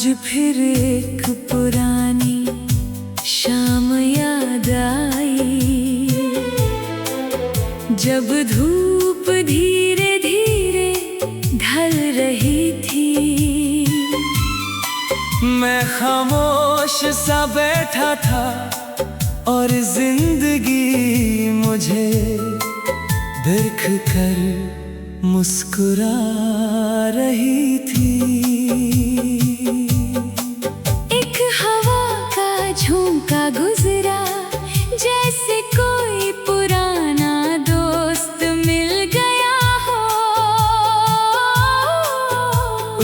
फिर एक पुरानी शाम याद आई, जब धूप धीरे धीरे ढल रही थी। मैं खामोश सा बैठा था और जिंदगी मुझे देख कर मुस्कुरा रही थी। एक हवा का झोंका गुजरा, जैसे कोई पुराना दोस्त मिल गया हो।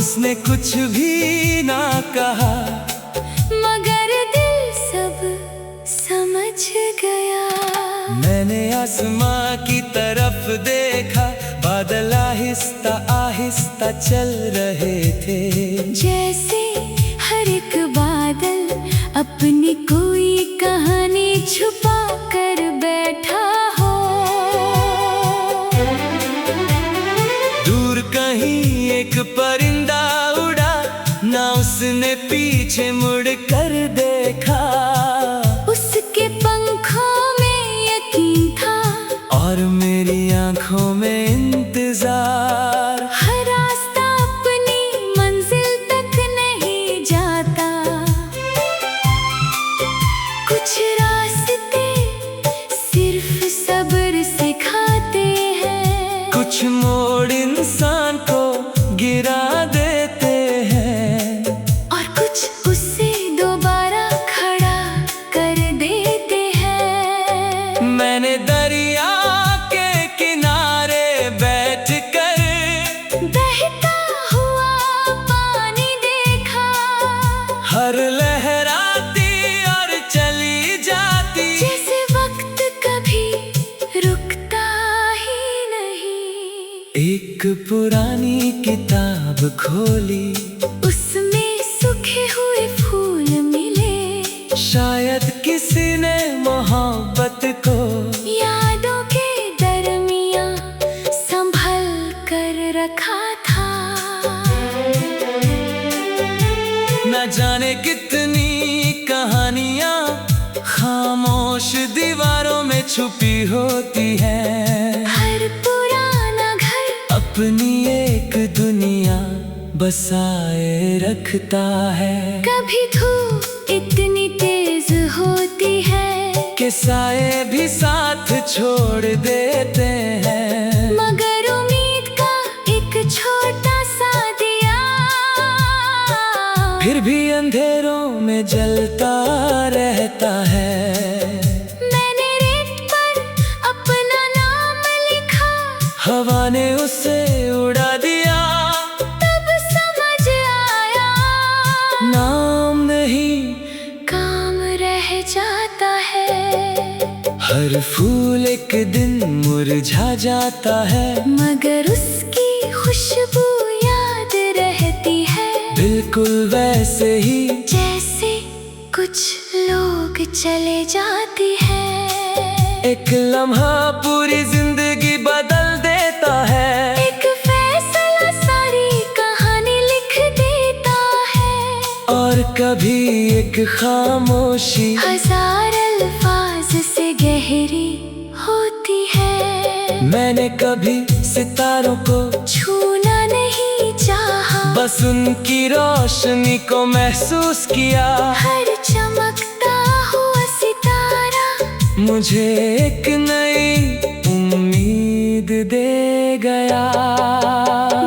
उसने कुछ भी ना कहा, मगर दिल सब समझ गया। मैंने आसमां की तरफ देखा, बादल आहिस्ता आहिस्ता चल रहे थे। जैसे हर एक बादल अपनी कोई कहानी छुपा कर बैठा हो। दूर कहीं एक परिंदा उड़ा, ना उसने पीछे मुड़ कर देखा। उसके पंखों में यकीन था और मेरी आंखों में इंतजार। हर रास्ता अपनी मंजिल तक नहीं जाता, कुछ रास्ते सिर्फ सब्र सिखाते हैं। कुछ मोड़ इंसान को गिरा देते हैं और कुछ उसे दोबारा खड़ा कर देते हैं। मैंने दरिया के किनारे बैठकर बहता हुआ पानी देखा। हर लहर आती और चली जाती, जैसे वक्त कभी रुकता ही नहीं। एक पुरानी किताब खोली, उसमें सूखे हुए फूल मिले। शायद किसी ने मोहब्बत को यादों के दरमियां संभल कर रखा था। न जाने कितनी कहानियां खामोश दीवारों में छुपी होती हैं। हर पुराना घर अपनी एक दुनिया बसाए रखता है। कभी धूप इतनी तेज होती है कि साए भी साथ छोड़ देते हैं। मगर उम्मीद का एक छोटा सा दिया फिर भी अंधेरों में जलता रहता है। मैंने रेत पर अपना नाम लिखा, हवा ने उसे उड़ा दिया। तब समझ आया, नाम नहीं काम रह जाता है। हर फूल एक दिन मुरझा जाता है, मगर उसकी खुशबू याद रहती है। बिल्कुल वैसे ही जैसे कुछ लोग चले जाते हैं। एक लम्हा पूरी जिंदगी बदल देता है। एक फैसला सारी कहानी लिख देता है। और कभी एक खामोशी हजार अल्फाज से गहरी होती है। मैंने कभी सितारों को छूना नहीं चाहा, बस उनकी रोशनी को महसूस किया। हर चमकता हुआ सितारा मुझे एक नई उम्मीद दे गया।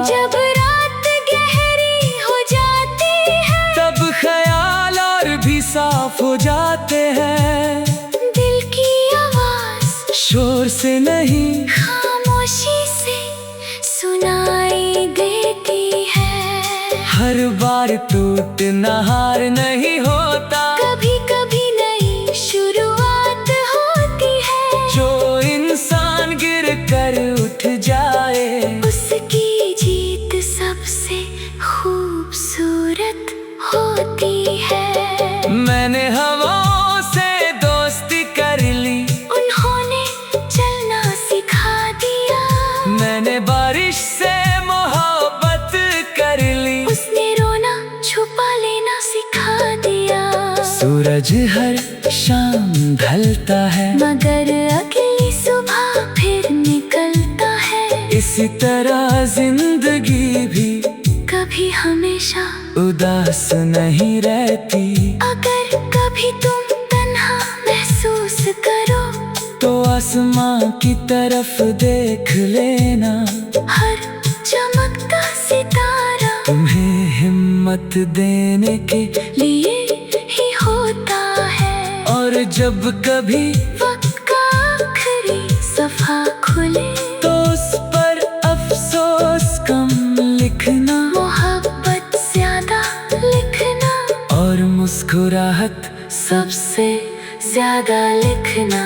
जब रात गहरी हो जाती है, तब ख्याल और भी साफ हो जाते हैं। दिल की आवाज शोर से नहीं, खामोशी से सुनाई देती है। हर बार टूटना हार नहीं होता, कभी कभी नई शुरुआत होती है। जो इंसान गिर कर उठ जाए, उसकी जीत सबसे खूबसूरत होती है। मैंने हवाओं से दोस्ती कर ली, उन्होंने चलना सिखा दिया। मैंने बारिश से मोहब्बत कर ली, उसने रोना छुपा लेना सूरज हर शाम ढलता है, मगर अगली सुबह फिर निकलता है। इसी तरह जिंदगी भी कभी हमेशा उदास नहीं रहती। अगर कभी तुम तन्हा महसूस करो तो आसमां की तरफ देख लेना। हर चमकता सितारा तुम्हें हिम्मत देने के लिए ही होता है। और जब कभी वक्त का आखिरी सफा खुले तो उस पर अफसोस कम लिखना, मोहब्बत ज्यादा लिखना, और मुस्कुराहट सबसे ज्यादा लिखना।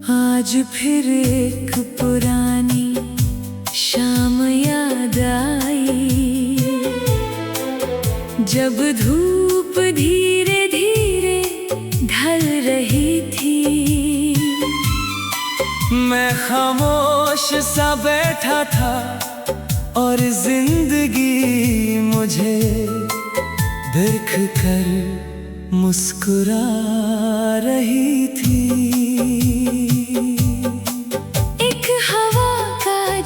आज फिर एक पुरानी शाम याद आई, जब धूप धीरे धीरे ढल रही थी। मैं खामोश सा बैठा था और जिंदगी मुझे देख कर मुस्कुरा रही थी।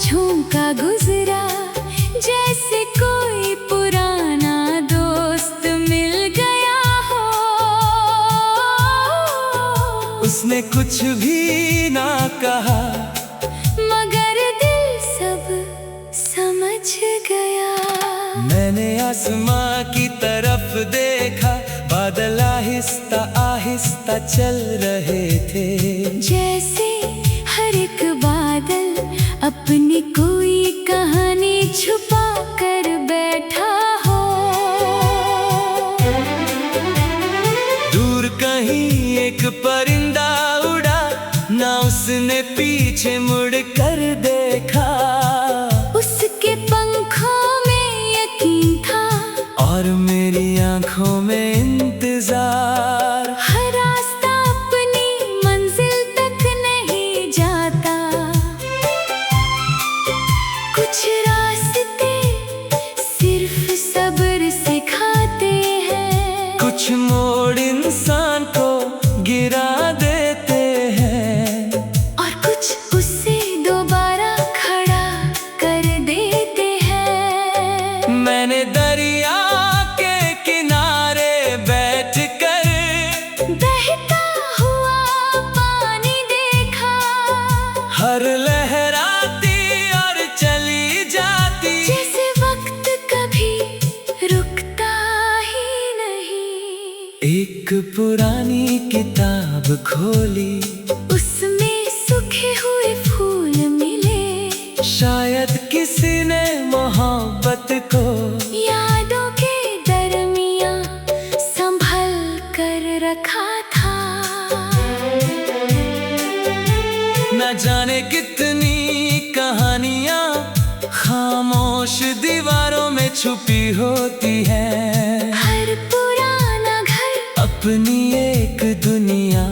झोंका गुजरा जैसे कोई पुराना दोस्त मिल गया हो। उसने कुछ भी ना कहा मगर दिल सब समझ गया। मैंने आसमां की तरफ देखा, बादल आहिस्ता आहिस्ता चल रहे थे। जैसे हर एक बादल अपनी कोई कहानी छुपा कर बैठा हो। दूर कहीं एक परिंदा उड़ा, ना उसने पीछे मुड़ कर देखा। उसके पंखों में यकीन था और मेरी आंखों में इंतजार। हर रास्ता अपनी मंजिल तक नहीं जाता, कुछ रास्ते सिर्फ सब्र सिखाते हैं। कुछ मोड़ इंसान को गिरा देते हैं और कुछ उससे दोबारा खड़ा कर देते हैं। मैंने दरिया के किनारे बैठकर बहता हुआ पानी देखा। हर लहराती जैसे वक्त कभी रुकता ही नहीं। एक पुरानी किताब खोली, उसमें सूखे हुए फूल मिले। शायद किसी ने मोहब्बत को यादों के दरमियां संभल कर रखा था। न जाने कितनी कहानियां खामोश दीवारों में छुपी होती है। हर पुराना घर अपनी एक दुनिया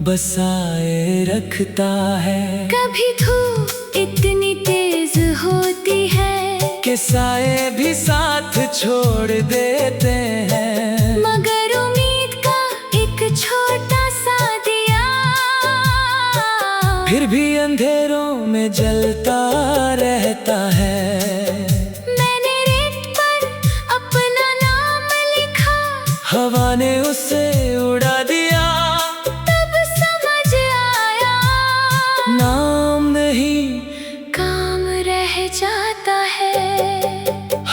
बसाए रखता है। कभी धूप इतनी तेज होती है कि साए भी साथ छोड़ देते हैं। मगर उम्मीद का एक छोटा सा दिया फिर भी अंधेरों में जलता रहता है। मैंने रेत पर अपना नाम लिखा, हवा ने उसे उड़ा दिया। तब समझ आया नाम नहीं काम रह जाता है।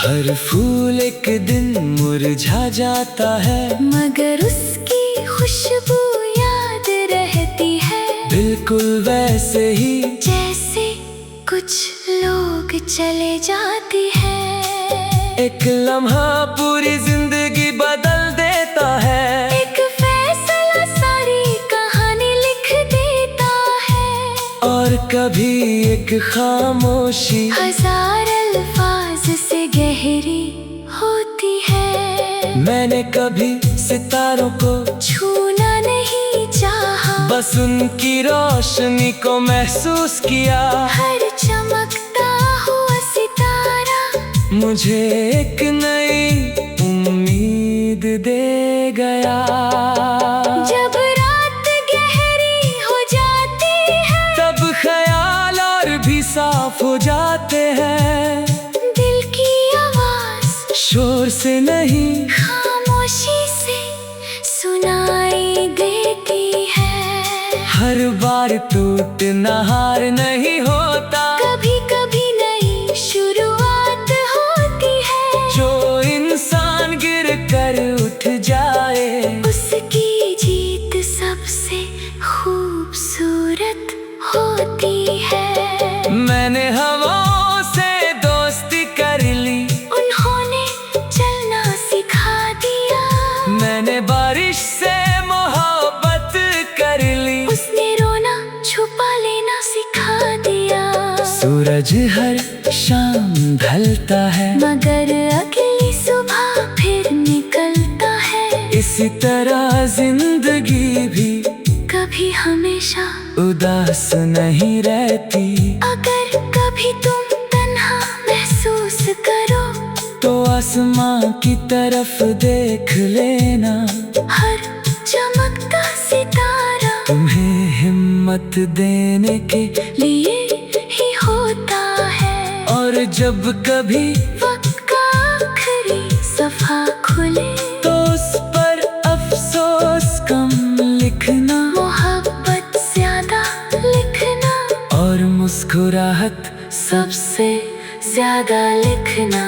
हर फूल एक दिन मुरझा जाता है, मगर उसकी खुशबू याद रहती है। बिल्कुल वैसे ही जैसे कुछ लोग चले जाते हैं। एक लम्हा एक खामोशी हजार अल्फाज से गहरी होती है। मैंने कभी सितारों को छूना नहीं चाहा, बस उनकी रोशनी को महसूस किया। हर चमकता हुआ सितारा मुझे एक नई उम्मीद दे गया। जब रात गहरी हो जाती है, तब ख्याल और भी साफ हो जाते हैं। दिल की आवाज शोर से नहीं, खामोशी से सुनाई देती है। हर बार टूटना हार नहीं होता, कभी कभी नई शुरुआत होती है। जो इंसान गिर कर उठ जाए, उसकी जीत सबसे खूबसूरत होती है। मैंने हवाओं से दोस्ती कर ली, उन्होंने चलना सिखा दिया। मैंने बारिश से मोहब्बत कर ली, उसने रोना छुपा लेना सिखा दिया। सूरज हर शाम ढलता है, मगर अगली सुबह फिर निकलता है। इसी तरह जिंदगी भी कभी हमेशा उदास नहीं रहती। अगर कभी तुम तन्हा महसूस करो, तो आसमां की तरफ देख लेना, हर चमकता सितारा तुम्हें हिम्मत देने के लिए ही होता है। और जब कभी वक्त का आखिरी सफा खुले, तो उस पर अफसोस कम लिखना, मोहब्बत ज्यादा लिखना, और मुस्कुराहट सबसे ज्यादा लिखना।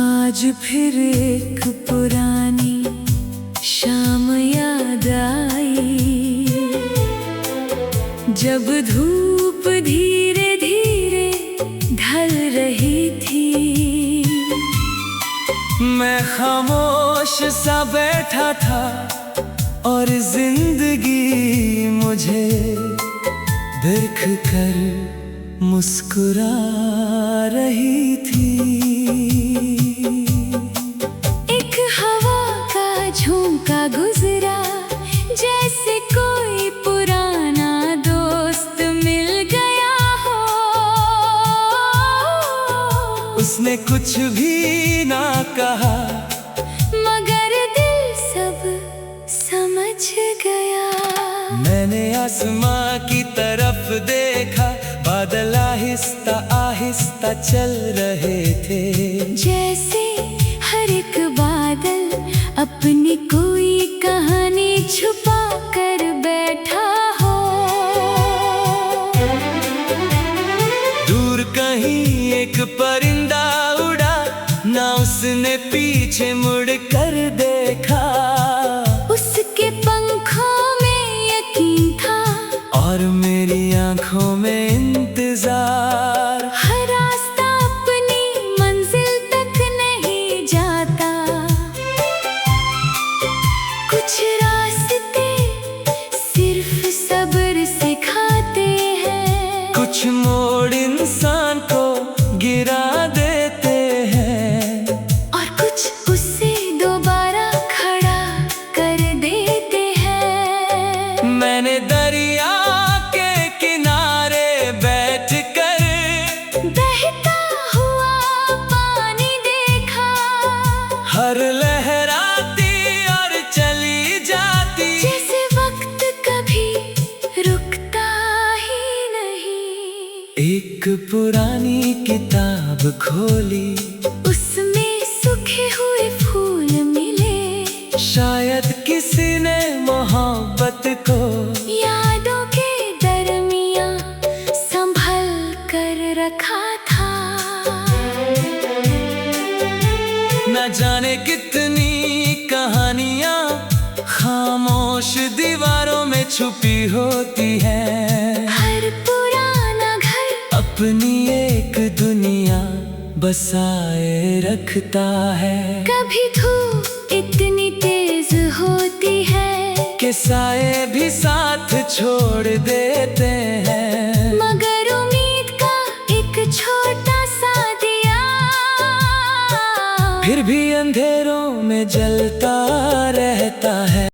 आज फिर एक पुरानी शाम याद आई, जब धूप धीरे धीरे ढल रही थी। मैं खामोश सा बैठा था और जिंदगी मुझे देख कर मुस्कुरा रही थी। एक हवा का झोंका गुजरा, जैसे कोई पुराना दोस्त मिल गया हो। उसने कुछ भी ना कहा, मगर दिल सब समझ गया। मैंने आसमां की तरफ देखा, बादल आहिस्ता आहिस्ता चल रहे थे। जैसे हर एक बादल अपनी कोई कहानी छुपा कर बैठा हो। दूर कहीं एक परिंदा उड़ा, ना उसने पीछे मुड़ कर देखा। उसके पंखों में यकीन था, और मेरी आंखों में इंतजार। हर रास्ता अपनी मंजिल तक नहीं जाता। कुछ रास्ते सिर्फ सब्र सिखाते हैं, कुछ मोड़ इंसान को गिरा देते हैं, और कुछ उसे दोबारा खड़ा कर देते हैं। मैंने दरिया के किनारे बैठकर बहता हुआ पानी देखा, हर लहराती और चली जाती, जैसे वक्त कभी रुकता ही नहीं। एक पुरानी किताब खोली, उसमें सूखे हुए फूल मिले, शायद किसी ने मोहब्बत को या खामोश दीवारों में छुपी होती है। हर पुराना घर अपनी एक दुनिया बसाए रखता है। कभी धूप इतनी तेज होती है कि साए भी साथ छोड़ देते हैं। मगर उम्मीद का एक छोटा सा दिया फिर भी अंधेरों में जलता रहता है।